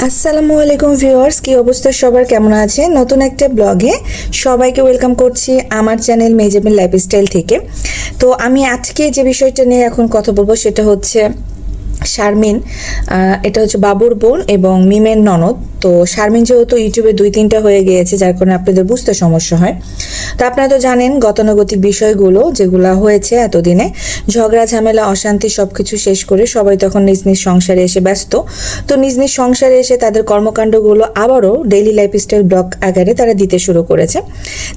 আসসালামু আলাইকুম ভিউয়ার্স, কি অবস্থা সবার, কেমন আছেন? নতুন একটা ব্লগে সবাইকে ওয়েলকাম করছি আমার চ্যানেল মেজাবিন লাইফস্টাইল থেকে। তো আমি আজকে যে বিষয়টা নিয়ে এখন কথা বলবো সেটা হচ্ছে শারমিন। এটা হচ্ছে বাবুর বোন এবং মিমের ননদ। তো শারমিন যেহেতু ইউটিউবে 2-3টা হয়ে গিয়েছে, যার কারণে আপনাদের বুঝতে সমস্যা হয়। তো আপনারা তো জানেন গতানুগতিক বিষয়গুলো যেগুলো হয়েছে এতদিনে, ঝগড়া ঝামেলা অশান্তি সব কিছু শেষ করে সবাই তখন নিজ নিজ সংসারে এসে ব্যস্ত। তো নিজ নিজ সংসারে এসে তাদের কর্মকাণ্ডগুলো আবারও ডেইলি লাইফস্টাইল ব্লগ আকারে তারা দিতে শুরু করেছে।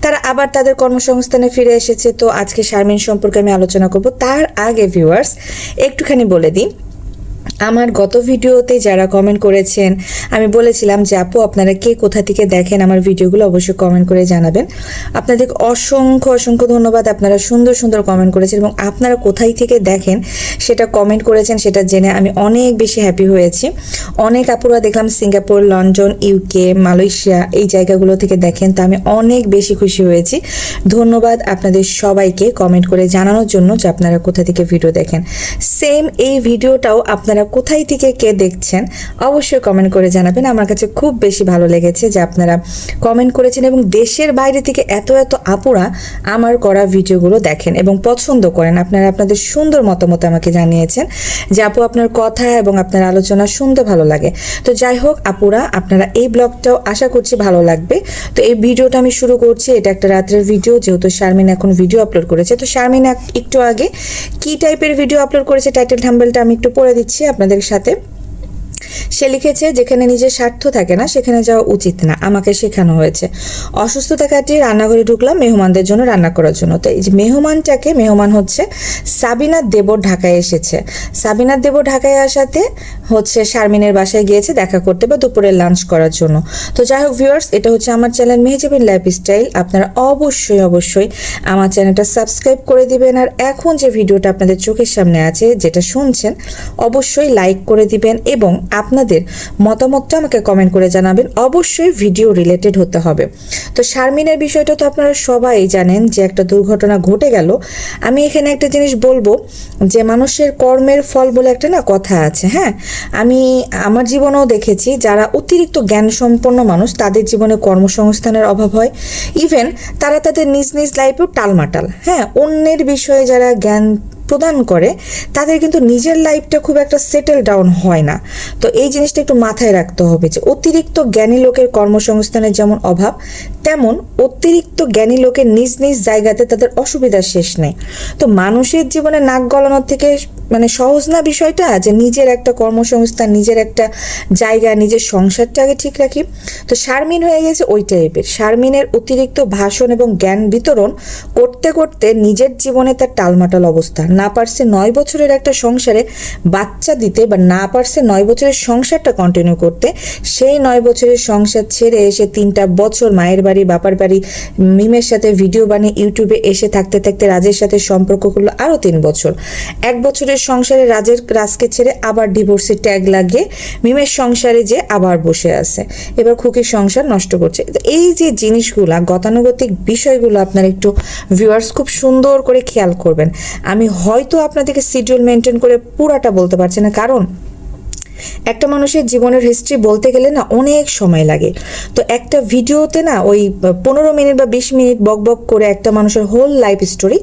তারা আবার তাদের কর্মসংস্থানে ফিরে এসেছে। তো আজকে শারমিন সম্পর্কে আমি আলোচনা করব। তার আগে ভিউয়ার্স একটুখানি বলে দিই, আমার গত ভিডিওতে যারা কমেন্ট করেছেন, আমি বলেছিলাম যে আপু আপনারা কে কোথা থেকে দেখেন আমার ভিডিওগুলো অবশ্যই কমেন্ট করে জানাবেন। আপনাদের অসংখ্য অসংখ্য ধন্যবাদ, আপনারা সুন্দর সুন্দর কমেন্ট করেছেন এবং আপনারা কোথায় থেকে দেখেন সেটা কমেন্ট করেছেন, সেটা জেনে আমি অনেক বেশি হ্যাপি হয়েছি। অনেক আপুরা দেখলাম সিঙ্গাপুর, লন্ডন, ইউকে, মালয়েশিয়া এই জায়গাগুলো থেকে দেখেন। তো আমি অনেক বেশি খুশি হয়েছি। ধন্যবাদ আপনাদের সবাইকে কমেন্ট করে জানানোর জন্য যে আপনারা কোথা থেকে ভিডিও দেখেন। সেম এই ভিডিওটাও আপনারা কোথায় থেকে কে দেখছেন অবশ্যই কমেন্ট করে জানাবেন। আমার কাছে খুব বেশি ভালো লেগেছে যে আপনারা কমেন্ট করেছেন এবং দেশের বাইরে থেকে এত এত আপুরা আমার করা ভিডিওগুলো দেখেন এবং পছন্দ করেন। আপনারা আপনাদের সুন্দর মতামত আমাকে জানিয়েছেন যে আপু আপনার কথা এবং আপনার আলোচনা শুনতে ভালো লাগে। তো যাই হোক আপুরা, আপনারা এই ব্লগটাও আশা করছি ভালো লাগবে। তো এই ভিডিওটা আমি শুরু করছি। এটা একটা রাত্রের ভিডিও, যেহেতু শারমিন এখন ভিডিও আপলোড করেছে। তো শারমিন একটু আগে কি টাইপের ভিডিও আপলোড করেছে টাইটেল থাম্বনেলটা আমি একটু পড়ে দিচ্ছি আপনাদের সাথে। সে লিখেছে, যেখানে নিজের স্বার্থ থাকে না সেখানে যাওয়া উচিত না, আমাকে শেখানো হয়েছে। অসুস্থতা কাটিয়ে রান্নাঘরে ঢুকলাম মেহমানদের জন্য রান্না করার জন্য। তো এই যে মেহমান হচ্ছে সাবিনার দেবর ঢাকায় এসেছে। সাবিনার দেবর ঢাকায় আসাতে হচ্ছে শারমিনের বাসায় গিয়েছে দেখা করতে বা দুপুরে লাঞ্চ করার জন্য। তো যাই হোক ভিউয়ার্স, এটা হচ্ছে আমার চ্যানেল মেহজাবিন লাইফস্টাইল। আপনারা অবশ্যই অবশ্যই আমার চ্যানেলটা সাবস্ক্রাইব করে দিবেন। আর এখন যে ভিডিওটা আপনাদের চোখের সামনে আছে, যেটা শুনছেন, অবশ্যই লাইক করে দিবেন এবং আপনাদের মতামতটা আমাকে কমেন্ট করে জানাবেন। অবশ্যই ভিডিও রিলেটেড হতে হবে। তো শারমিনের বিষয়টা তো আপনারা সবাই জানেন যে একটা দুর্ঘটনা ঘটে গেল। আমি এখানে একটা জিনিস বলবো যে মানুষের কর্মের ফল বলে একটা না কথা আছে। হ্যাঁ, আমি আমার জীবনেও দেখেছি যারা অতিরিক্ত জ্ঞান সম্পন্ন মানুষ তাদের জীবনে কর্মসংস্থানের অভাব হয়। ইভেন তারা তাদের নিজ নিজ লাইফেও টালমাটাল। হ্যাঁ, অন্যের বিষয়ে যারা জ্ঞান প্রদান করে তাদের কিন্তু নিজের লাইফটা খুব একটা সেটেল ডাউন হয় না। তো এই জিনিসটা একটু মাথায় রাখতে হবে যে অতিরিক্ত জ্ঞানী লোকের কর্মসংস্থানের যেমন অভাব, তেমন অতিরিক্ত জ্ঞানী লোকের নিজ নিজ জায়গাতে তাদের অসুবিধার শেষ নেই। তো মানুষের জীবনে নাক গলানোর থেকে সহজ না বিষয়টা, যে নিজের একটা কর্মসংস্থান, নিজের একটা জায়গা, নিজের সংসারটা আগে ঠিক রাখি। তো শারমিন হয়ে গেছে ওই টাইপের। শারমিনের অতিরিক্ত ভাষণ এবং জ্ঞান বিতরণ করতে করতে নিজের জীবনে তার টালমাটাল অবস্থা। না পারছে 9 বছরের একটা সংসারে বাচ্চা দিতে, বা না পারছে 9 বছরের সংসারটা কন্টিনিউ করতে। সেই 9 বছরের সংসার ছেড়ে এসে 3টা বছর মায়ের বাড়ি বাবার বাড়ি মিমের সাথে ভিডিও বানিয়ে ইউটিউবে এসে থাকতে থাকতে রাজের সাথে সম্পর্ক করলো আরও 3 বছর। 1 বছরের সংসারে রাজকে ছেড়ে আবার ডিভোর্সের ট্যাগ লাগিয়ে মিমের সংসারে যে আবার বসে আছে, এবার খুকির সংসার নষ্ট করছে। এই যে জিনিসগুলা, গতানুগতিক বিষয়গুলো আপনার একটু ভিউয়ার্স খুব সুন্দর করে খেয়াল করবেন। আমি হয়তো আপনাদেরকে শিডিউল মেনটেন করে পুরাটা বলতে পারছি না, কারণ একটা মানুষের জীবনের হিস্ট্রি বলতে গেলে না অনেক সময় লাগে। তো একটা ভিডিওতে না ওই 15 মিনিট বা 20 মিনিট বক বক করে একটা মানুষের হোল লাইফ স্টোরি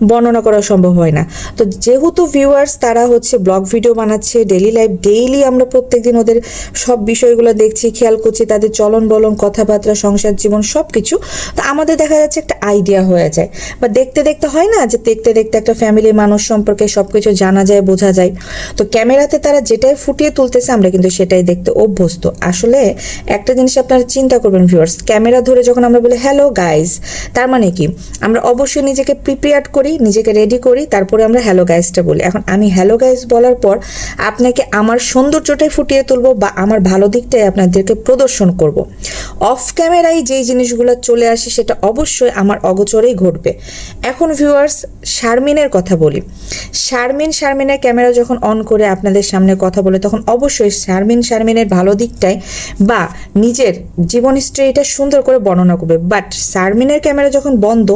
বর্ণনা করা সম্ভব হয় না। তো যেহেতু ভিউয়ার্স তারা হচ্ছে ব্লগ ভিডিও বানাচ্ছে, ডেইলি লাইফ, ডেইলি আমরা প্রত্যেকদিন ওদের সব বিষয়গুলো দেখছি, খেয়াল করছি, তাদের চলন বলন, কথাবার্তা, সংসার জীবন সব কিছু। তো আমাদের দেখা যাচ্ছে একটা আইডিয়া হয়ে যায়, বা দেখতে দেখতে হয় না যে দেখতে দেখতে একটা ফ্যামিলির মানুষ সম্পর্কে সব কিছু জানা যায়, বোঝা যায়। তো ক্যামেরাতে তারা যেটাই ফুটিয়ে তুলতেছে আমরা কিন্তু সেটাই দেখতে অভ্যস্ত। আসলে একটা জিনিস আপনারা চিন্তা করবেন ভিউয়ার্স, ক্যামেরা ধরে যখন আমরা বলি হ্যালো গাইজ, তার মানে কি আমরা অবশ্যই নিজেকে প্রিপেয়ার করি, নিজেকে রেডি করি, তারপরে আমরা হ্যালো গাইজটা বলি। এখন আমি হ্যালো গাইজ বলার পর আপনাকে আমার সৌন্দর্যটাই ফুটিয়ে তুলবো বা আমার ভালো দিকটাই আপনাদেরকে প্রদর্শন করব। অফ ক্যামেরায় যেই জিনিসগুলো চলে আসে সেটা অবশ্যই আমার অগোচরেই ঘটবে। এখন ভিউয়ার্স শারমিনের কথা বলি। শারমিনের ক্যামেরা যখন অন করে আপনাদের সামনে কথা বলে তখন অবশ্যই শারমিনের ভালো দিকটাই বা নিজের জীবন স্টোরিটা সুন্দর করে বর্ণনা করবে। বাট শারমিনের ক্যামেরা যখন বন্ধ,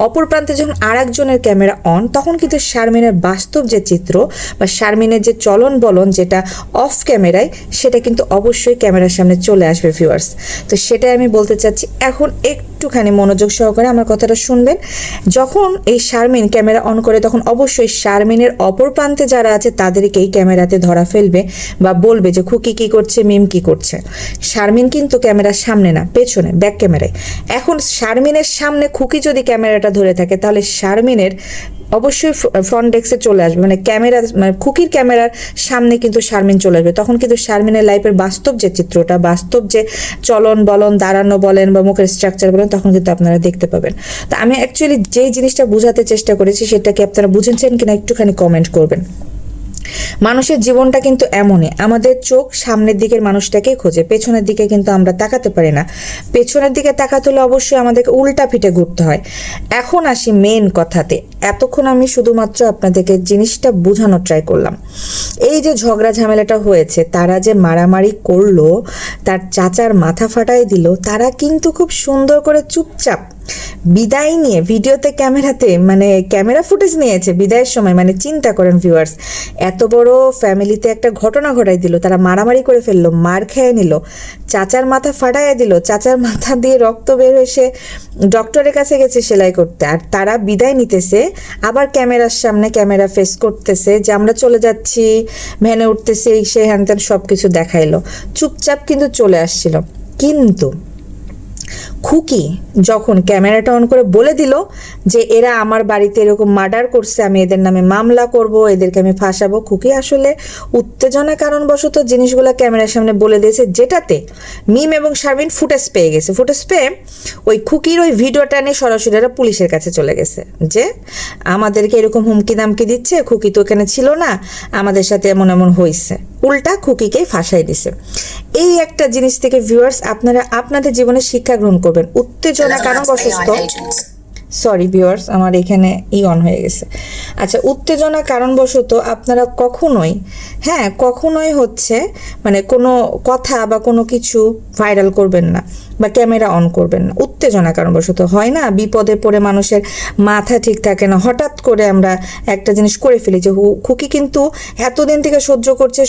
অপর প্রান্তে যখন আর একজনের ক্যামেরা অন, তখন কিন্তু শারমিনের বাস্তব যে চিত্র বা শারমিনের যে চলন বলন যেটা অফ ক্যামেরায়, সেটা কিন্তু অবশ্যই ক্যামেরার সামনে চলে আসবে ভিউয়ার্স। তো সেটাই আমি বলতে চাচ্ছি। এখন একটুখানি মনোযোগ সহকারে আমার কথাটা শুনবেন। যখন এই শারমিন ক্যামেরা অন করে, তখন অবশ্যই শারমিনের অপর প্রান্তে যারা আছে তাদেরকেই ক্যামেরাতে ধরা ফেলবে বা বলবে যে খুকি কি করছে, মিম কি করছে। শারমিন কিন্তু ক্যামেরার সামনে না, পেছনে, ব্যাক ক্যামেরায়। এখন শারমিনের সামনে খুকি যদি ক্যামেরাটা ধরে থাকে, তাহলে শারমিনের অবশ্যই ফ্রন্ট ডেস্কে চলে আসবে, মানে ক্যামেরা, মানে খুকির ক্যামেরার সামনে কিন্তু শারমিন চলে আসবে। তখন কিন্তু শারমিনের লাইফের বাস্তব যে চিত্রটা, বাস্তব যে চলন বলন, দাঁড়ানো বলেন বা মুখের স্ট্রাকচার বলেন, তখন কিন্তু আপনারা দেখতে পাবেন। তো আমি অ্যাকচুয়ালি যেই জিনিসটা বোঝাতে চেষ্টা করেছি, সেটাকে আপনারা বুঝেছেন কিনা একটুখানি কমেন্ট করবেন। মানুষের জীবনটা কিন্তু এমনই, আমাদের চোখ সামনের দিকের মানুষটাকেই খোঁজে, পেছনের দিকে কিন্তু আমরা তাকাতে পারি না। পেছনের দিকে তাকাতে হলে অবশ্যই আমাদেরকে উল্টা পিঠে ঘুরতে হয়। এখন আসি মেন কথাতে। এতক্ষণ আমি শুধুমাত্র আপনাদেরকে জিনিসটা বোঝানোর ট্রাই করলাম। এই যে ঝগড়া ঝামেলাটা হয়েছে, তারা যে মারামারি করলো, তার চাচার মাথা ফাটাই দিল, তারা কিন্তু খুব সুন্দর করে চুপচাপ বিদায় নিয়ে ভিডিওতে ক্যামেরাতে, মানে ক্যামেরা ফুটেজ নিয়েছে বিদায়ের সময়। মানে চিন্তা করেন ভিউয়ার্স, এত বড় ফ্যামিলিতে একটা ঘটনা ঘটাই দিল, তারা মারামারি করে ফেললো, মার খেয়ে নিল, চাচার মাথা ফাটাইয়া দিল, চাচার মাথা দিয়ে রক্ত বের হয়ে সে ডক্টরের কাছে গেছে সেলাই করতে, আর তারা বিদায় নিতেছে, আবার ক্যামেরার সামনে ক্যামেরা ফেস করতেছে যে আমরা চলে যাচ্ছি, ভ্যানে উঠতেছি, সে হ্যান ত্যান সব কিছু দেখাইলো, চুপচাপ কিন্তু চলে আসছিল। কিন্তু খুকি যখন ক্যামেরাটা অন করে বলে দিল যে এরা আমার বাড়িতে এরকম মার্ডার করছে, আমি এদের নামে মামলা করব, এদেরকে আমি ফাঁসাবো, খুকি আসলে উত্তেজনা কারণবশত জিনিসগুলো ক্যামেরার সামনে বলে দিয়েছে, যেটাতে মিম এবং শারমিন ফুটেজ পেয়ে গেছে। ফুটেজ পেয়ে ওই খুকির ওই ভিডিওটা নিয়ে সরাসরি এরা পুলিশের কাছে চলে গেছে যে আমাদেরকে এরকম হুমকি দামকি দিচ্ছে, খুকি তো এখানে ছিল না, আমাদের সাথে এমন এমন হয়েছে, উল্টা খুকিকেই ফাঁসাই দিছে। এই একটা জিনিস থেকে ভিউয়ার্স আপনারা আপনাদের জীবনে শিক্ষা গ্রহণ করবেন। উত্তেজনা কারণবশত, সরি ভিউয়ার্স আমার এখানে অন হয়ে গেছে। আচ্ছা, উত্তেজনা কারণবশত আপনারা কখনোই হচ্ছে মানে কোনো কথা বা কোনো কিছু ভাইরাল করবেন না বা ক্যামেরা অন করবেন না। উত্তেজনা কারণবশত হয় না, বিপদে পড়ে মানুষের মাথা ঠিক থাকে না, হঠাৎ করে আমরা একটা জিনিস করে ফেলি। যে খুকি কিন্তু এতদিন থেকে সহ্য করছে।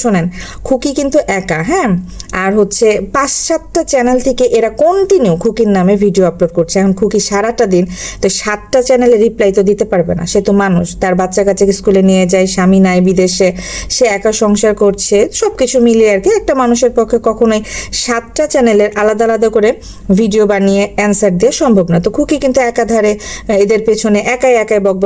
শোনেন, খুকি কিন্তু একা, হ্যাঁ, আর হচ্ছে 5-7টা চ্যানেল থেকে এরা কন্টিনিউ খুকির নামে ভিডিও আপলোড করছে। এখন খুকি সারাটা দিন তো 7টা চ্যানেলে রিপ্লাই তো দিতে পারবে না, সে তো মানুষ, তার বাচ্চা কাচ্চাকে স্কুলে নিয়ে যায়, স্বামী নাই বিদেশে, সে একা সংসার করছে, সবকিছু মিলিয়ে আর কি একটা মানুষের পক্ষে কখনোই 7টা চ্যানেলের আলাদা আলাদা করে ভিডিও বানিয়ে অ্যান্সার দিয়ে সম্ভব না। তো খুকি কিন্তু একাধারে এদের পেছনে একাই বক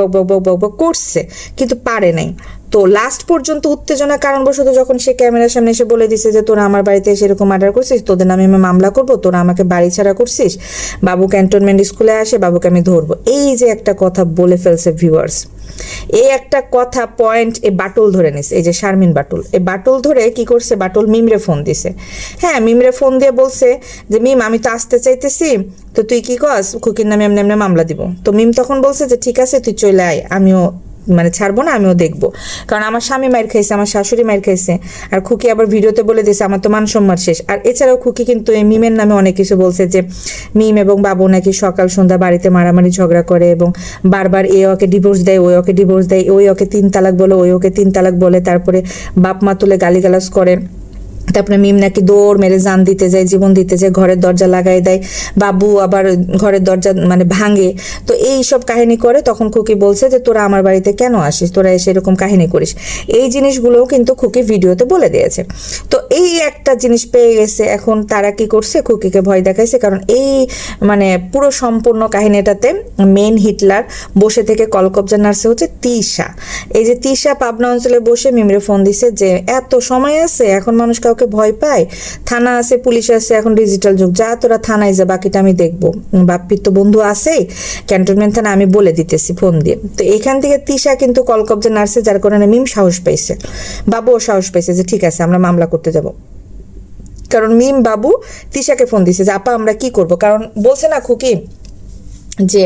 বক করছে, কিন্তু পারে নাই। তো লাস্ট পর্যন্ত উত্তেজনা কারণবশত যখন সে ক্যামেরার সামনে এসে বলে দিছে যে তোরা আমার বাড়িতে এসে এরকম মার্ডার করছিস, তোদের নামে আমি মামলা করবো, তোরা আমাকে বাড়ি ছাড়া করছিস, বাবু ক্যান্টনমেন্ট স্কুলে আসে, বাবুকে আমি ধরবো, এই যে একটা কথা বলে ফেলছে ভিউয়ার্স, এই একটা কথা পয়েন্ট এ বাটুল ধরে নিছে। এই যে শারমিন বাটুল, এই বাটুল ধরে কি করছে, বাটুল মিমরে ফোন দিছে। হ্যাঁ, মিমরে ফোন দিয়ে বলছে যে মিম আমি তো আসতে চাইতেছি, তো তুই কি কস, খুকির নামে এমনি এমনি মামলা দিব। তো মিম তখন বলছে যে ঠিক আছে তুই চলে আয়, আমিও মানে ছাড়বো না, আমিও দেখবো, কারণ আমার স্বামী মায়ের খাইছে, আমার শাশুড়ি মায়ের খাইছে, আর খুকি আবার ভিডিওতে বলে দিয়েছে আমার তো মান সম্মান শেষ। আর এছাড়াও খুকি কিন্তু এই মিমের নামে অনেক কিছু বলছে, যে মিম এবং বাবু নাকি সকাল সন্ধ্যা বাড়িতে মারামারি ঝগড়া করে এবং বারবার এ ওকে ডিভোর্স দেয়, ওই ওকে ডিভোর্স দেয়, ওই ওকে 3 তালাক বলে, ওই ওকে 3 তালাক বলে, তারপরে বাপ মা তুলে গালিগালাজ করে, তারপরে মিম নাকি দৌড় মেরে জান দিতে যায়, জীবন দিতে যায়, ঘরের দরজা লাগাই দেয়, বাবু আবার ঘরের দরজা মানে ভাঙে। তো এই সব কাহিনী করে। তখন খুকি বলছে যে তোরা আমার বাড়িতে কেন আসিস, তোরা এসে এরকম কাহিনী করিস। এই জিনিসগুলোও কিন্তু খুকি ভিডিওতে বলে দিয়েছে। তো এই একটা জিনিস পেয়ে গেছে। এখন তারা কি করছে, খুকিকে ভয় দেখাইছে, কারণ এই মানে পুরো সম্পূর্ণ কাহিনীটাতে মেইন হিটলার বসে থেকে কলকবজা নার্সে হচ্ছে তিশা। এই যে তিশা পাবনা অঞ্চলে বসে মিমরে ফোন দিছে যে এত সময় আছে, এখন মানুষ কাউকে ভয় পায়, থানা আছে, পুলিশ আছে, এখন ডিজিটাল যুগ, যা তোরা থানায় যা, বাকিটা আমি দেখবো, বাপ্পির তো বন্ধু আছেই ক্যান্টনমেন্ট থানা, আমি বলে দিতেছি ফোন দিয়ে। তো এখান থেকে তিশা কিন্তু কলকবজা নার্সে, যার কারণে মিম সাহস পাইছে, বাবুও সাহস পাইছে যে ঠিক আছে আমরা মামলা করতে যাব। কারণ মিম বাবু তিশাকে ফোন দিছে যে আপা আমরা কি করব, কারণ বলছে না খুকি যে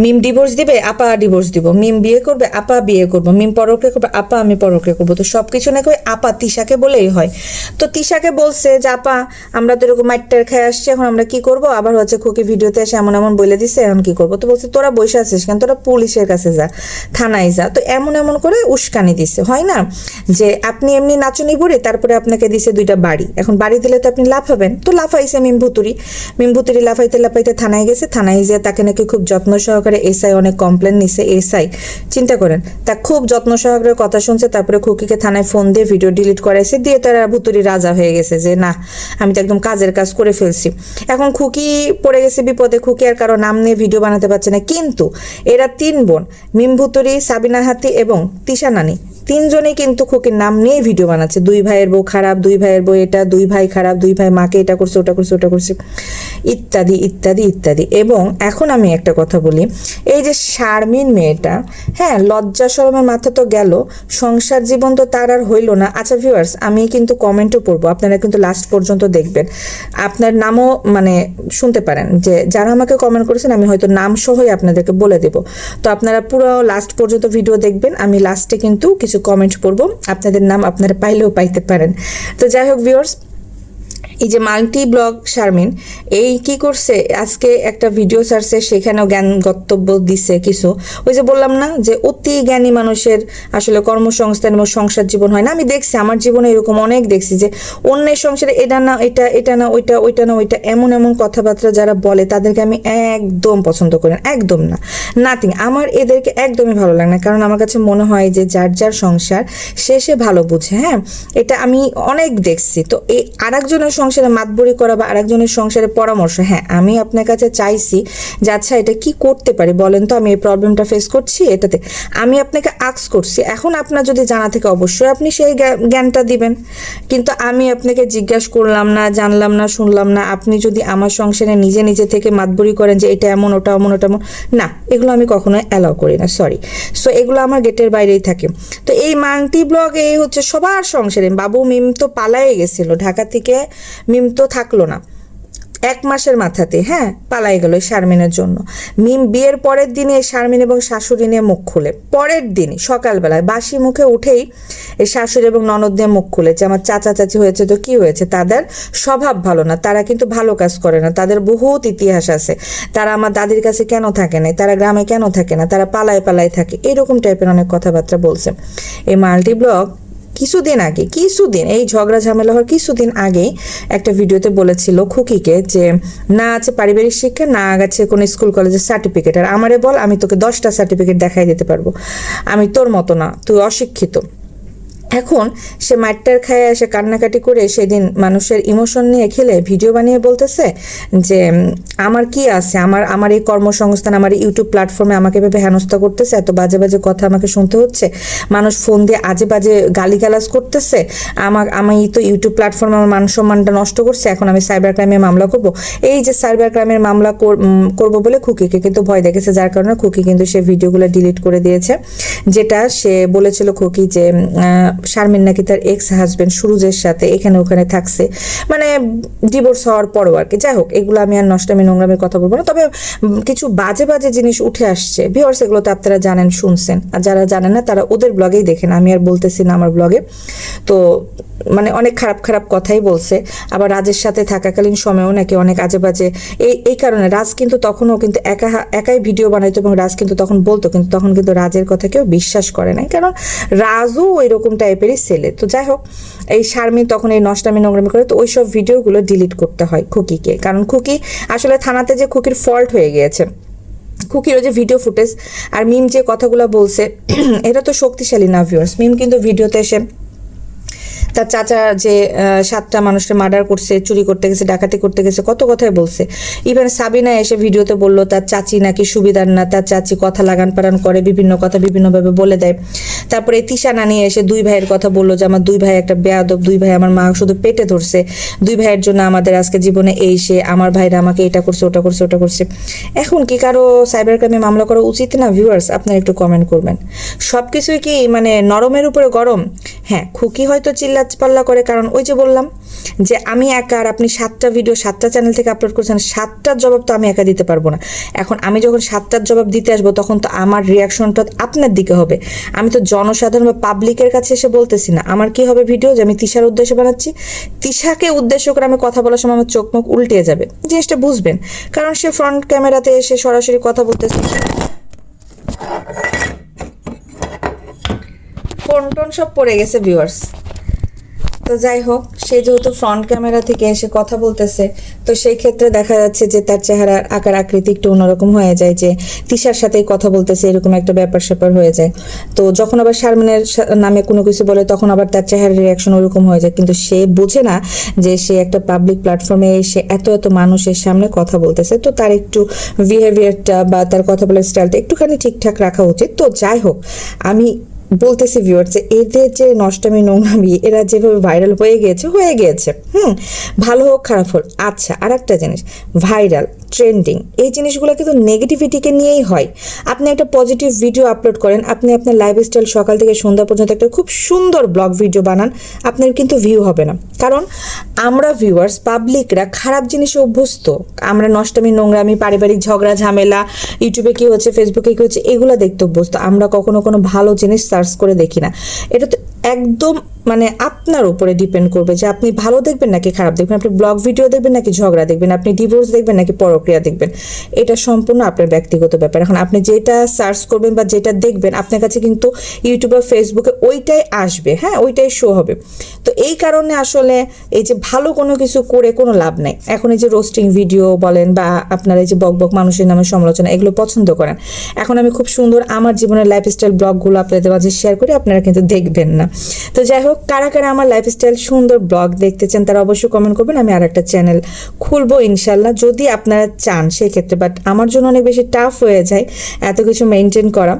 মিম ডিভোর্স দিবে, আপা ডিভোর্স দিব, মিম বিয়ে করবে, আপা বিয়ে করবো, মিম পরক্রিয়া করবে, আপা আমি পরক্রিয়া করবো। তো সব কিছু নাকি ওই আপা তিশাকে বলেই হয়। তো তিশাকে বলছে যে আপা আমরা তো এরকম মাইটটার খেয়ে আসছি, এখন আমরা কি করব, আবার হচ্ছে খুকি ভিডিওতে এসে এমন এমন বলে দিচ্ছে, এখন কি করবো। তো বলছে তোরা বসে আছিস কেন, তোরা পুলিশের কাছে যা, থানায় যা। তো এমন এমন করে উস্কানি দিচ্ছে, হয় না যে আপনি এমনি নাচনি বুড়ি, তারপরে আপনাকে দিছে 2টা বাড়ি, এখন বাড়ি দিলে তো আপনি লাফাবেন। তো লাফাইছে মিম ভুতুরি লাফাইতে লাফাইতে থানায় গেছে, থানায় গিয়ে তাকে নাকি খুব যত্ন সহকারে এসআই অনেক কমপ্লেন নিছে। এসআই চিন্তা করেন, তা খুব যত্ন সহকারে কথা শুনছে, তারপরে খুকিকে থানায় ফোন দিয়ে ভিডিও ডিলিট করাইছে, দিয়ে তারা ভুতুরি রাজা হয়ে গেছে যে না আমি তো একদম কাজের কাজ করে ফেলছি। এখন খুকি পড়ে গেছে বিপদে, খুকি আর কারো নাম নিয়ে ভিডিও বানাতে পারছে না। কিন্তু এরা 3 বোন, মিম ভুতুরি, সাবিনা হাতি এবং তিশা নানি, 3 জনেই কিন্তু খুকির নাম নিয়ে ভিডিও বানাচ্ছে। 2 ভাইয়ের বউ খারাপ, 2 ভাইয়ের বউ এটা, 2 ভাই খারাপ, 2 ভাই মাকে এটা করছে, ওটা করছে, ওটা করছে, ইত্যাদি ইত্যাদি ইত্যাদি। এবং এখন আমি একটা কথা বলি, এই যে শারমিন মেয়েটা, হ্যাঁ লজ্জা শরমের মাথা তো গেল, সংসার জীবন তো তার আর হইল না। আচ্ছা ভিউয়ার্স, আমি কিন্তু কমেন্টও পড়বো, আপনারা কিন্তু লাস্ট পর্যন্ত দেখবেন, আপনার নামও মানে শুনতে পারেন, যে যারা আমাকে কমেন্ট করেছেন আমি হয়তো নাম সহই আপনাদেরকে বলে দেব। তো আপনারা পুরো লাস্ট পর্যন্ত ভিডিও দেখবেন, আমি লাস্টে কিন্তু কিছু কমেন্ট পড়বো, আপনাদের নাম আপনারা পাইলেও পাইতে পারেন। তো যাই হোক ভিউয়ার্স, এই যে মাল্টি ব্লগ শারমিন এই কি করছে, আজকে একটা ভিডিও ছাড়ছে, সেখানেও জ্ঞান গন্তব্য দিছে কিছু। ওই যে বললাম না যে অতি জ্ঞানী মানুষের আসলে কর্মসংস্থান এবং সংসার জীবন হয় না। আমি দেখছি আমার জীবনে এরকম অনেক দেখছি যে অন্যের সংসারে এটা না এটা, এটা না ওইটা, ওইটা না ওইটা, এমন এমন কথাবার্তা যারা বলে তাদেরকে আমি একদম পছন্দ করি না, একদম না, নাথিং। আমার এদেরকে একদমই ভালো লাগে না, কারণ আমার কাছে মনে হয় যে যার যার সংসার সে ভালো বুঝে। হ্যাঁ, এটা আমি অনেক দেখছি। তো এই আরেকজনের সংসারে মাতবরি করা বা আরেকজনের সংসারে পরামর্শ, হ্যাঁ আমি আপনার কাছে চাইছি যে আচ্ছা এটা কি করতে পারি বলেন তো, আমি এই প্রবলেমটা ফেস করছি, এটাতে আমি আপনাকে আস্ক করছি। এখন আপনার যদি জানা থেকে অবশ্যই আপনি সেই জ্ঞানটা দিবেন, কিন্তু আমি আপনাকে জিজ্ঞাসা করলাম না, জানলাম না, শুনলাম না, আপনি যদি আমার সংসারে নিজে নিজে থেকে মাতবরি করেন যে এটা এমন, ওটা এমন, ওটা এমন, না এগুলো আমি কখনোই অ্যালাউ করি না, সরি। সো এগুলো আমার গেটের বাইরেই থাকে। তো এই মাল্টি ব্লগ এই হচ্ছে সবার সংসারে, বাবু মিম তো পালায়ে গেছিল ঢাকা থেকে, মিম তো থাকলো না 1 মাসের মাথাতে, হ্যাঁ পালাই গেল শারমিনের জন্য। মিম বিয়ের পরের দিনে শারমিন এবং শাশুড়ি নিয়ে মুখ খুলে, পরের দিনই সকালবেলায় বাসি মুখে উঠেই এই শাশুড়ি এবং ননদ নিয়ে মুখ খুলেছে, আমার চাচা চাচি হয়েছে তো কি হয়েছে, তাদের স্বভাব ভালো না, তারা কিন্তু ভালো কাজ করে না, তাদের বহুত ইতিহাস আছে, তারা আমার দাদির কাছে কেন থাকে না, তারা গ্রামে কেন থাকে না, তারা পালায় পালায় থাকে, এরকম টাইপের অনেক কথাবার্তা বলছে। এই মাল্টি ব্লগ কিছুদিন এই ঝগড়া ঝামেলা হওয়ার কিছুদিন আগেই একটা ভিডিওতে বলেছিল খুকিকে যে না আছে পারিবারিক শিক্ষা, না আছে কোনো স্কুল কলেজের সার্টিফিকেট, আর আমারে বল আমি তোকে 10টা সার্টিফিকেট দেখাই দিতে পারবো, আমি তোর মতো না, তুই অশিক্ষিত। এখন সে মাঠটার খায় এসে কান্নাকাটি করে সেদিন মানুষের ইমোশন নিয়ে খেলে ভিডিও বানিয়ে বলতেছে যে আমার কি আছে, আমার এই কর্মসংস্থান, আমার ইউটিউব প্ল্যাটফর্মে আমাকে ভেবে হেনস্থা করতেছে, এত বাজে বাজে কথা আমাকে শুনতে হচ্ছে, মানুষ ফোন দিয়ে আজে বাজে গালিগালাজ করতেছে, আমি তো ইউটিউব প্ল্যাটফর্মে আমার মান সম্মানটা নষ্ট করছে, এখন আমি সাইবার ক্রাইমে মামলা করব। এই যে সাইবার ক্রাইমের মামলা করব বলে খুকিকে কিন্তু ভয় দেখেছে, যার কারণে খুকি কিন্তু সে ভিডিওগুলো ডিলিট করে দিয়েছে। যেটা সে বলেছিল খুকি যে শারমিন নাকি তার এক্স হাজবেন্ড সুরুজের সাথে এখানে ওখানে থাকছে, মানে ডিভোর্স হওয়ার পরও আর কি। যাই হোক, এগুলো আমি আর নষ্টামি নোংরামের কথা বলবো না, তবে কিছু বাজে বাজে জিনিস উঠে আসছে ভিউয়ার্স, এগুলো তো আপনারা জানেন, শুনছেন, আর যারা জানেন না তারা ওদের ব্লগেই দেখেন, আমি আর বলতেছি না আমার ব্লগে। তো মানে অনেক খারাপ খারাপ কথাই বলছে, আবার রাজের সাথে থাকাকালীন সময়েও নাকি অনেক আজে বাজে, এই কারণে রাজ কিন্তু তখনও কিন্তু একাই ভিডিও বানাইতো এবং রাজ কিন্তু তখন বলতো, কিন্তু তখন কিন্তু রাজের কথা কেউ বিশ্বাস করে নাই, কারণ রাজও ওইরকম টাইপেরই ছেলে। তো যাই হোক, এই শারমিন তখন এই নষ্টামি নোংরামি করে, তো ওইসব ভিডিওগুলো ডিলিট করতে হয় খুকিকে, কারণ খুকি আসলে থানাতে যে খুকির ফল্ট হয়ে গিয়েছে, খুকির ওই যে ভিডিও ফুটেজ আর মিম যে কথাগুলো বলছে এটা তো শক্তিশালী না ভিউয়ার্স। মিম কিন্তু ভিডিওতে এসে তার চাচা যে 7টা মানুষকে মার্ডার করছে, চুরি করতে গেছে, ডাকাতি করতে গেছে, কত কথাই বলছে। ইভেন সাবিনা এসে ভিডিওতে বললো তার চাচি নাকি সুবিধার না, তার চাচি কথা লাগান পারান করে, বিভিন্ন কথা বিভিন্নভাবে বলে দেয়। তারপরে তিশা নানি এসে 2 ভাইয়ের কথা বললো যে আমার 2 ভাই একটা বেয়াদব, 2 ভাই আমার মা শুধু পেটে ধরছে, 2 ভাইয়ের জন্য আমাদের আজকে জীবনে এই সে, আমার ভাইরা আমাকে এটা করছে, ওটা করছে, ওটা করছে। এখন কি কারো সাইবার ক্রাইমে মামলা করা উচিত না ভিউয়ার্স? আপনারা একটু কমেন্ট করবেন। সব কিছুই কি মানে নরমের উপরে গরম? হ্যাঁ, খুকি হয়তো চিল্লা পাল্লা করে, কারণ ওই যে বললাম যে আমি একা আর আপনি 7টা ভিডিও 7টা চ্যানেল থেকে আপলোড করছেন, 7টার জবাব তো আমি একা দিতে পারবো না। এখন আমি যখন 7টার জবাব দিতে আসবো তখন তো আমার রিয়াকশনটা আপনার দিকে হবে। আমি তো জনসাধারণ বা পাবলিকের কাছে এসে বলতেছি না। আমার কি হবে ভিডিও যে আমি তিশার উদ্দেশ্যে বানাচ্ছি, তিশাকে উদ্দেশ্য করে আমি কথা বলার সময় আমার চোখ মুখ উল্টে যাবে, জিনিসটা বুঝবেন। কারণ সে ফ্রন্ট ক্যামেরাতে এসে সরাসরি কথা বলতেছে, ফোন টোন সব পড়ে গেছে ভিউয়ার্স। তো যাই হোক, সে যেহেতু ফ্রন্ট ক্যামেরা থেকে এসে কথা বলতেছে, তো সেই ক্ষেত্রে দেখা যাচ্ছে যে তার চেহারার আকার আকৃতি একটু অন্যরকম হয়ে যায়, যে তিশার সাথেই কথা বলতেছে এরকম একটা ব্যাপার স্যাপার হয়ে যায়। তো যখন আবার শারমিনের নামে কোনো কিছু বলে তখন আবার তার চেহারার রিয়াকশন ওরকম হয়ে যায়, কিন্তু সে বোঝে না যে সে একটা পাবলিক প্ল্যাটফর্মে এসে এত এত মানুষের সামনে কথা বলতেছে। তো তার একটু বিহেভিয়ারটা বা তার কথা বলার স্টাইলটা একটুখানি ঠিকঠাক রাখা উচিত। তো যাই হোক, আমি বলতেছি ভিউয়ার্স যে এদের যে নষ্টামি নোংরামি এরা যেভাবে ভাইরাল হয়ে গিয়েছে ভালো হোক খারাপ হোক। আচ্ছা, আর একটা জিনিস, ভাইরাল ট্রেন্ডিং এই জিনিসগুলো কিন্তু নেগেটিভিটিকে নিয়েই হয়। আপনি একটা পজিটিভ ভিডিও আপলোড করেন, আপনি আপনার লাইফস্টাইল সকাল থেকে সন্ধ্যা পর্যন্ত একটা খুব সুন্দর ব্লগ ভিডিও বানান, আপনার কিন্তু ভিউ হবে না। কারণ আমরা ভিউয়ার্স পাবলিকরা খারাপ জিনিসে অভ্যস্ত। আমরা নষ্টামি নোংরামি পারিবারিক ঝগড়া ঝামেলা, ইউটিউবে কি হচ্ছে ফেসবুকে কি হচ্ছে এগুলো দেখতে অভ্যস্ত। আমরা কখনো কোনো ভালো জিনিস সার্চ করে দেখি না। এটা তো একদম মানে আপনার উপরে ডিপেন্ড করবে যে আপনি ভালো দেখবেন নাকি খারাপ দেখবেন, আপনি ব্লগ ভিডিও দেখবেন নাকি ঝগড়া দেখবেন, আপনি ডিভোর্স দেখবেন নাকি পরক্রিয়া দেখবেন। এটা সম্পূর্ণ আপনার ব্যক্তিগত ব্যাপার। এখন আপনি যেটা সার্চ করবেন বা যেটা দেখবেন আপনার কাছে কিন্তু ইউটিউব বা ফেসবুকে ওইটাই আসবে, হ্যাঁ ওইটাই শো হবে। তো এই কারণে আসলে এই যে ভালো কোনো কিছু করে কোনো লাভ নাই। এখন এই যে রোস্টিং ভিডিও বলেন বা আপনারা এই যে বক মানুষের নামে সমালোচনা এগুলো পছন্দ করেন, এখন আমি খুব সুন্দর আমার জীবনের লাইফস্টাইল ব্লগগুলো আপনাদের মাঝে শেয়ার করি, আপনারা কিন্তু দেখবেন না। তো যাই হোক, কারা কারা আমার লাইফস্টাইল সুন্দর ব্লগ দেখতে চান তারা অবশ্যই কমেন্ট করবেন। আমি আর একটা চ্যানেল খুলবো ইনশাল্লাহ যদি আপনারা চান সেক্ষেত্রে, বাট আমার জন্য অনেক বেশি টাফ হয়ে যায় এত কিছু মেনটেন করা।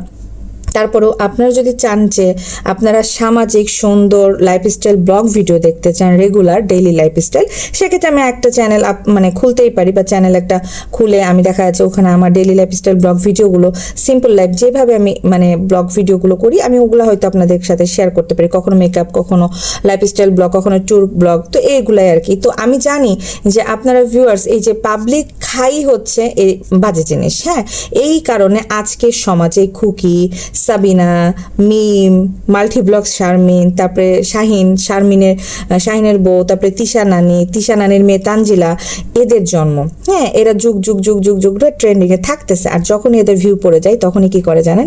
তারপরেও আপনারা যদি চান যে আপনারা সামাজিক সুন্দর লাইফস্টাইল ব্লগ ভিডিও দেখতে চান, রেগুলার ডেইলি লাইফস্টাইল, সেক্ষেত্রে আমি একটা চ্যানেল মানে খুলতেই পারি বা চ্যানেল একটা খুলে আমি দেখা যাচ্ছে ওখানে আমার ডেইলি লাইফস্টাইল ব্লগ ভিডিওগুলো সিম্পল লাইফ যেভাবে আমি মানে ব্লগ ভিডিওগুলো করি আমি ওগুলো হয়তো আপনাদের সাথে শেয়ার করতে পারি, কখনো মেকআপ, কখনো লাইফস্টাইল ব্লগ, কখনো ট্যুর ব্লগ, তো এইগুলাই আর কি। তো আমি জানি যে আপনারা ভিউয়ার্স এই যে পাবলিক খাই হচ্ছে এই বাজে জিনিস, হ্যাঁ এই কারণে আজকের সমাজে খুকি, সাবিনা, মিম, মাল্টিব্লগ শারমিন, তারপরে শাহিনের বউ, তারপরে তিশা নানির মেয়ে তানজিলা, এদের জন্ম। হ্যাঁ এরা যুগ যুগ যুগ যুগ যুগ ধরে ট্রেন্ডিংয়ে থাকতেছে। আর যখনই এদের ভিউ পড়ে যায় তখনই কি করে জানেন,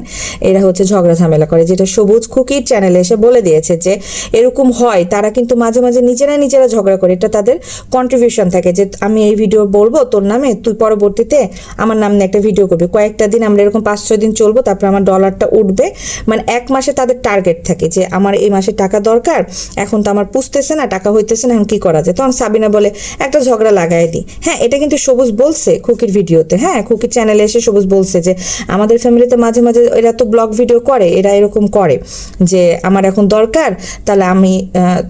এরা হচ্ছে ঝগড়া ঝামেলা করে, যেটা সবুজ খুকির চ্যানেলে এসে বলে দিয়েছে যে এরকম হয়। তারা কিন্তু মাঝে মাঝে নিজেরা ঝগড়া করে, এটা তাদের কন্ট্রিবিউশন থাকে যে আমি এই ভিডিও বলবো তোর নামে, তুই পরবর্তীতে আমার নাম নিয়ে একটা ভিডিও করবি, কয়েকটা দিন আমরা এরকম 5-6 দিন চলবো, তারপর আমার ডলারটা উঠবে। মানে 1 মাসে তাদের টার্গেট থাকে যে আমার এই মাসে টাকা দরকার, এখন তো আমার পুষতেছে না, টাকা হইতেছে না, এখন কি করা যায়। তখন সাবিনা বলে একটা ঝগড়া লাগাই দিই। হ্যাঁ এটা কিন্তু সবুজ বলছে খুকির ভিডিওতে, হ্যাঁ খুকির চ্যানেলে এসে সবুজ বলছে যে আমাদের ফ্যামিলিতে মাঝে মাঝে এরা তো ব্লগ ভিডিও করে, এরা এরকম করে যে আমার এখন দরকার, তাহলে আমি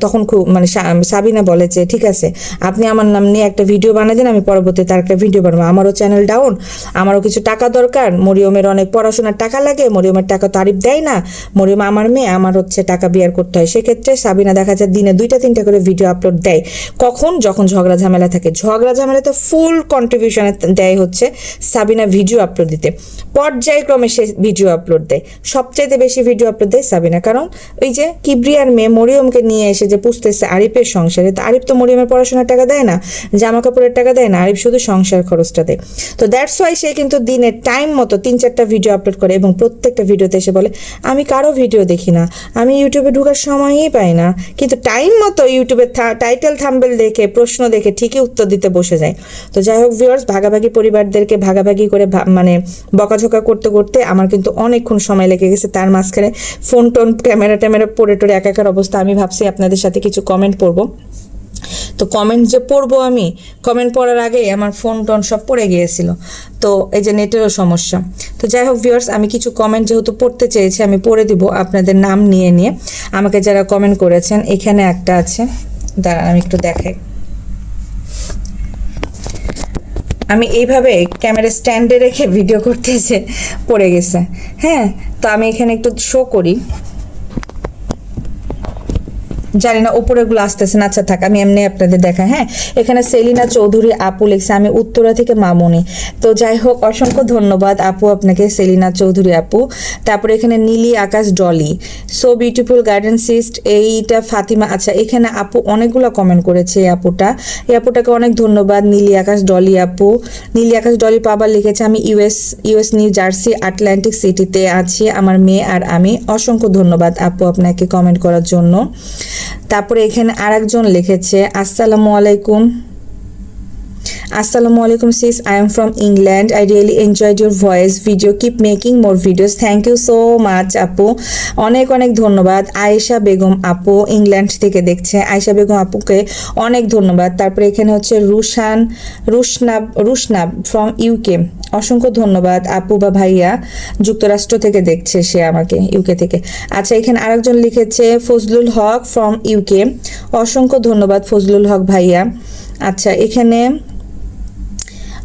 তখন মানে সাবিনা বলে যে ঠিক আছে আপনি আমার নাম নিয়ে একটা ভিডিও বানিয়ে দেন, আমি পরবর্তীতে তার একটা ভিডিও বানাবো, আমারও চ্যানেল ডাউন, আমারও কিছু টাকা দরকার, মরিয়মের অনেক পড়াশোনার টাকা লাগে, মরিয়মের টাকা তারিফ দেয় না, মরিয়ম আমার মেয়ে, আমার হচ্ছে টাকা বিয়ার করতে হয়। সেক্ষেত্রে সাবিনা দেখা যায় দিনে 2-3টা করে ভিডিও আপলোড দেয়। কখন? যখন ঝগড়া ঝামেলা থাকে। ঝগড়া ঝামেলাতে ফুল কন্ট্রিবিউশন দেয় হচ্ছে সাবিনা ভিডিও আপলোড দিতে, পর্যায়ক্রমে সে ভিডিও আপলোড দেয়, সবচাইতে বেশি ভিডিও আপলোড দেয় সাবিনা। কারণ ওই যে কিবরিয়ার মেয়ে মরিয়মকে নিয়ে এসে যে পুষতেছে আরিফের সংসারে, তো আরিফ তো মরিয়মের পড়াশোনার টাকা দেয় না, জামা কাপড়ের টাকা দেয় না, আরিফ শুধু সংসার খরচটা দেয়। তো দ্যাটস ওয়াই সে কিন্তু দিনে টাইম মতো 3-4টা ভিডিও আপলোড করে এবং প্রত্যেকটা ভিডিওতে এসে বলে আমি কারো ভিডিও দেখি না, আমি ইউটিউবে ঢোকার সময়ই পাই না, কিন্তু টাইম মতো ইউটিউবের টাইটেল থাম্বনেল দেখে প্রশ্ন দেখে ঠিকই উত্তর দিতে বসে যায়। তো যাই হোক ভিউয়ার্স, ভাগাভাগি পরিবারদেরকে ভাগাভাগি করে মানে বকাঝকা করতে করতে আমার কিন্তু অনেকক্ষণ সময় লেগে গেছে। তার মাঝখানে ফোন টোন ক্যামেরা পড়ে টোরে একাকার অবস্থা। আমি ভাবছি আপনাদের সাথে কিছু কমেন্ট পড়বো, তো কমেন্ট যে পড়বো আমি, কমেন্ট পড়ার আগেই আমার ফোন টোন সব পড়ে গিয়েছিল, তো এই যে নেটেরও সমস্যা। তো যাই হোক ভিউয়ার্স, আমি কিছু কমেন্ট যেহেতু পড়তে চেয়েছি আমি পড়ে দিব আপনাদের নাম নিয়ে নিয়ে। আমাকে যারা কমেন্ট করেছেন, এখানে একটা আছে, দাঁড়ান আমি একটু দেখাই। আমি এইভাবে ক্যামেরা স্ট্যান্ডে রেখে ভিডিও করতেছে পড়ে গেছে, হ্যাঁ তো আমি এখানে একটু শো করি। জানি না উপরেগুলো আসতেছে না, আচ্ছা থাক, আমি এমনি আপনাদের দেখা। হ্যাঁ, এখানে সেলিনা চৌধুরী আপু লিখছে আমি উত্তরা থেকে মামুনি। তো যাই হোক, অসংখ্য ধন্যবাদ আপু আপনাকে, সেলিনা চৌধুরী আপু। তারপরে এখানে Nili Akash Dolly, so beautiful garden সিস্ট, এইটা ফাতিমা। আচ্ছা, এখানে আপু অনেকগুলো কমেন্ট করেছে এই আপুটাকে অনেক ধন্যবাদ। নীলি আকাশ ডলি আপু, নীলি আকাশ ডলি আবার লিখেছে আমি ইউএস নিউ জার্সি আটলান্টিক সিটিতে আছি, আমার মেয়ে আর আমি। অসংখ্য ধন্যবাদ আপু আপনাকে কমেন্ট করার জন্য। তারপরে এখানে আরেকজন লিখেছে আসসালামু আলাইকুম sis, I am from England. I really enjoyed your voice video. Keep making more videos. Thank you so much আপু, অনেক অনেক ধন্যবাদ। আয়েশা বেগম আপু ইংল্যান্ড থেকে দেখছে, আয়েশা বেগম আপুকে অনেক ধন্যবাদ। তারপরে এখানে হচ্ছে রুশনাব ফ্রম ইউকে, অসংখ্য ধন্যবাদ আপু বা ভাইয়া, যুক্তরাষ্ট্র থেকে দেখছে সে আমাকে, ইউকে থেকে। আচ্ছা, এখানে আরেকজন লিখেছে ফজলুল হক ফ্রম ইউকে, অসংখ্য ধন্যবাদ ফজলুল হক ভাইয়া। আচ্ছা, এখানে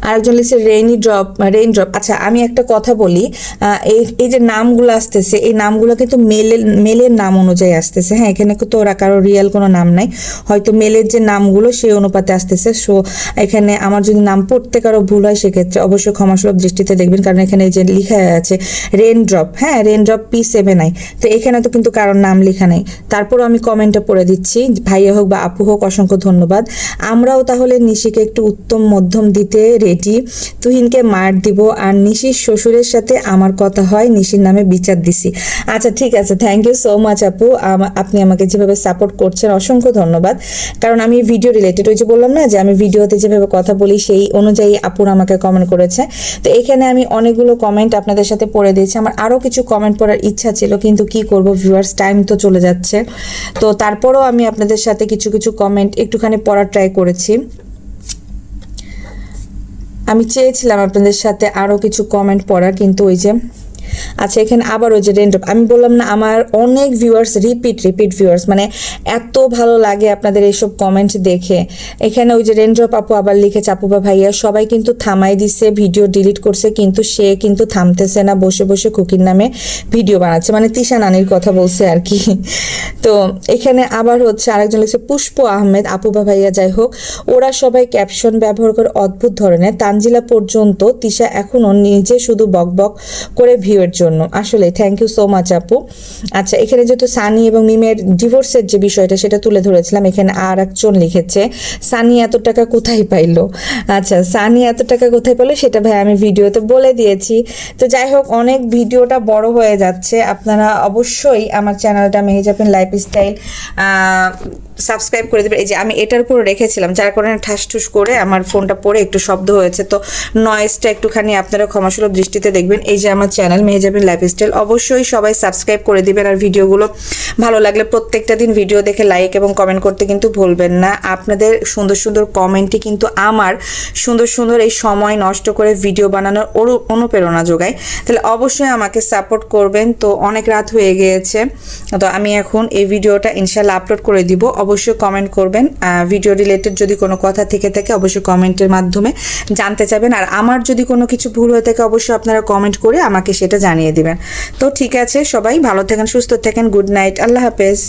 আরেকজন লিখছে রেইন ড্রপ। আচ্ছা, আমি একটা কথা বলি, এই যে নামগুলো আসতেছে, এই নামগুলো কিন্তু মেলের নাম অনুযায়ী আসতেছে। হ্যাঁ, এখানে তো ওরা কারো রিয়েল কোনো নাম নাই, হয়তো মেলের যে নামগুলো সেই অনুপাতে আসতেছে। সো এখানে আমার যদি নাম পড়তে কারো ভুল হয় সেক্ষেত্রে অবশ্যই ক্ষমাসুলভ দৃষ্টিতে দেখবেন, কারণ এখানে যে লেখা আছে রেইন ড্রপ, হ্যাঁ রেইন ড্রপ P7I, তো এখানে তো কিন্তু কারোর নাম লেখা নাই। তারপরও আমি কমেন্টটা পড়ে দিচ্ছি, ভাইয়া হোক বা আপু হোক অসংখ্য ধন্যবাদ। আমরাও তাহলে নিশিকে একটু উত্তম মধ্যম দিতে রেডি, তুহিনকে মার দিব, আর নিশির শ্বশুরের সাথে আমার কথা হয়, নিশির নামে বিচার দিছি। আচ্ছা ঠিক আছে, থ্যাংক ইউ সো মাচ আপু, আপনি আমাকে যেভাবে সাপোর্ট করছেন অসংখ্য ধন্যবাদ। কারণ আমি ভিডিও রিলেটেড, ওই যে বললাম না যে আমি ভিডিওতে যেভাবে কথা বলি সেই অনুযায়ী আপুর আমাকে কমেন্ট করেছে। তো এখানে আমি অনেকগুলো কমেন্ট আপনাদের সাথে পড়ে দিয়েছি, আমার আরও কিছু কমেন্ট পড়ার ইচ্ছা ছিল কিন্তু কি করব, ভিউয়ার্স টাইম তো চলে যাচ্ছে। তো তারপরও আমি আপনাদের সাথে কিছু কিছু কমেন্ট একটুখানি পড়ার ট্রাই করেছি। আমি চেয়েছিলাম আপনাদের সাথে আরও কিছু কমেন্ট পড়া, কিন্তু ওই যে আচ্ছা এখানে আবার ওই যে রেন্ডপ, আমি বললাম না আমার অনেক ভিউয়ার্স রিপিট ভিউয়ার্স, মানে এত ভালো লাগে আপনাদের এইসব কমেন্ট দেখে। এখানে ওই যে রেন্ডপ আপু আবার লিখেছে আপু বা ভাইয়া সবাই কিন্তু থামাই দিছে, ভিডিও ডিলিট করছে, কিন্তু সে কিন্তু থামতেছে না, বসে বসে কুকির নামে ভিডিও বানাচ্ছে, মানে তিশা নানির কথা বলছে আর কি। তো এখানে আবার হচ্ছে আরেকজন লিখছে পুষ্প আহমেদ আপু বা ভাইয়া, যাই হোক ওরা সবাই ক্যাপশন ব্যবহার করে অদ্ভুত ধরনের, তানজিলা পর্যন্ত, তিশা এখনো নিজে শুধু বকবক করে ভিউয়ের জন্য। আসলে থ্যাংক ইউ সো মাচ আপু। আচ্ছা, এখানে যেহেতু সানি এবং মিমের ডিভোর্সের যে বিষয়টা সেটা তুলে ধরেছিলাম, এখানে আর একজন লিখেছে সানি এত টাকা কোথায় পাইলো। আচ্ছা, সানি এত টাকা কোথায় পেলো সেটা ভাই আমি ভিডিওতে বলে দিয়েছি। তো যাই হোক, অনেক ভিডিওটা বড় হয়ে যাচ্ছে, আপনারা অবশ্যই আমার চ্যানেলটা মেহেজাবিন লাইফস্টাইল সাবস্ক্রাইব করে দেবেন। এই যে আমি এটার উপর রেখেছিলাম, যার কারণে ঠাস ঠুস করে আমার ফোনটা পড়ে একটু শব্দ হয়েছে, তো নয়েজটা একটুখানি আপনারা ক্ষমাসুলভ দৃষ্টিতে দেখবেন। এই যে আমার চ্যানেল মেহেজাবিন লাইফস্টাইল, অবশ্যই সবাই সাবস্ক্রাইব করে দিবেন, আর ভিডিওগুলো ভালো লাগলে প্রত্যেকটা দিন ভিডিও দেখে লাইক এবং কমেন্ট করতে কিন্তু ভুলবেন না। আপনাদের সুন্দর সুন্দর কমেন্টই কিন্তু আমার সুন্দর সুন্দর এই সময় নষ্ট করে ভিডিও বানানোর অনুপ্রেরণা যোগায়, তাহলে অবশ্যই আমাকে সাপোর্ট করবেন। তো অনেক রাত হয়ে গিয়েছে, তো আমি এখন এই ভিডিওটা ইনশাল্লাহ আপলোড করে দিব, অবশ্যই কমেন্ট করবেন। ভিডিও রিলেটেড যদি কোনো কথা থেকে থাকে অবশ্যই কমেন্টের মাধ্যমে জানতে চাইবেন, আর আমার যদি কোনো কিছু ভুল হয়ে থাকে অবশ্যই আপনারা কমেন্ট করে আমাকে সেটা জানিয়ে দিবেন। তো ঠিক আছে, সবাই ভালো থাকেন, সুস্থ থাকেন, গুড নাইট, আল্লাহ হাফেজ।